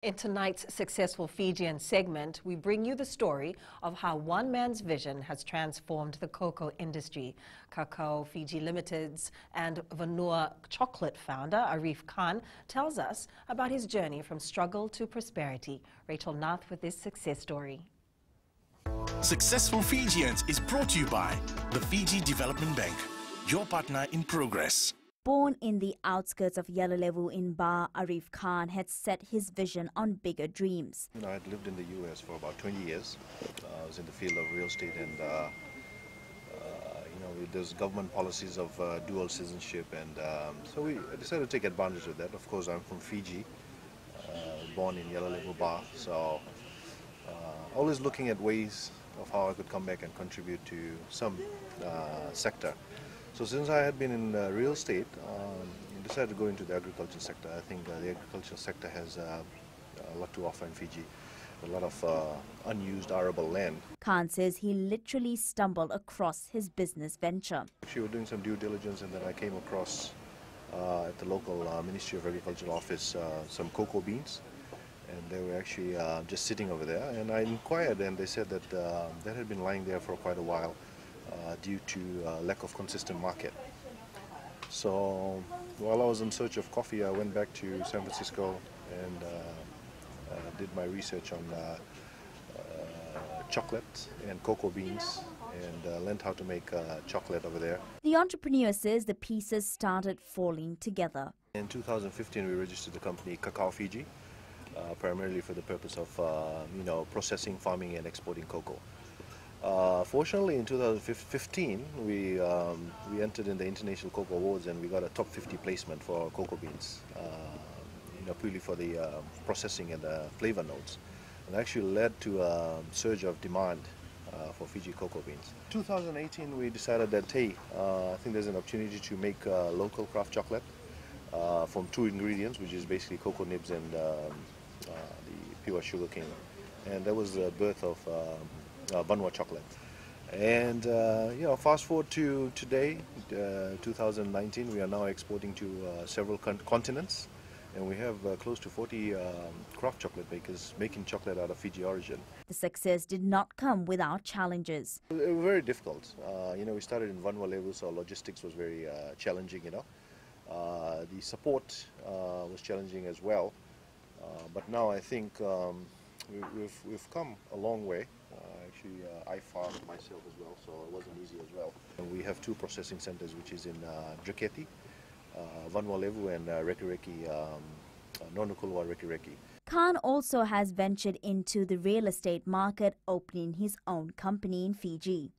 In tonight's Successful Fijian segment, we bring you the story of how one man's vision has transformed the cocoa industry. Cacao Fiji Limited's and Vanua chocolate founder Arif Khan tells us about his journey from struggle to prosperity. Rachel Nath with this success story. Successful Fijians is brought to you by the Fiji Development Bank, your partner in progress. Born in the outskirts of Yellow Level in Ba, Arif Khan had set his vision on bigger dreams. I had lived in the US for about 20 years. I was in the field of real estate and, there's government policies of dual citizenship, and so we decided to take advantage of that. Of course, I'm from Fiji, born in Yellow Level Ba, so always looking at ways of how I could come back and contribute to some sector. So since I had been in real estate, I decided to go into the agriculture sector. I think the agriculture sector has a lot to offer in Fiji. A lot of unused arable land. Khan says he literally stumbled across his business venture. Actually, we were doing some due diligence, and then I came across at the local Ministry of Agriculture office some cocoa beans, and they were actually just sitting over there. And I inquired, and they said that that had been lying there for quite a while due to lack of consistent market. So while I was in search of coffee, I went back to San Francisco and did my research on chocolate and cocoa beans, and learned how to make chocolate over there. The entrepreneur says the pieces started falling together. In 2015, we registered the company Cacao Fiji, primarily for the purpose of processing, farming, and exporting cocoa. Fortunately, in 2015, we entered in the International Cocoa Awards, and we got a top 50 placement for cocoa beans. Purely for the processing and the flavor notes, and actually led to a surge of demand for Fiji cocoa beans. 2018, we decided that, hey, I think there's an opportunity to make local craft chocolate from two ingredients, which is basically cocoa nibs and the pure sugar cane. And that was the birth of Vanua chocolate. And fast forward to today, 2019, we are now exporting to several continents. And we have close to 40 craft chocolate makers making chocolate out of Fiji origin. The success did not come without challenges. It was very difficult. We started in Vanua level, so logistics was very challenging. The support was challenging as well. But now I think we've come a long way. I farmed myself as well, so it wasn't easy as well. And we have two processing centers, which is in Draketi, Vanua Levu, and Reki, Nonukulua Reki. Khan also has ventured into the real estate market, opening his own company in Fiji.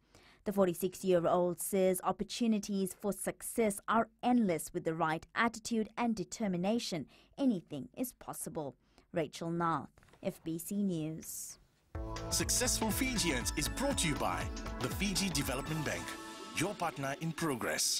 The 46-year-old says opportunities for success are endless. With the right attitude and determination, anything is possible. Rachel Nath, FBC News. Successful Fijians is brought to you by the Fiji Development Bank, your partner in progress.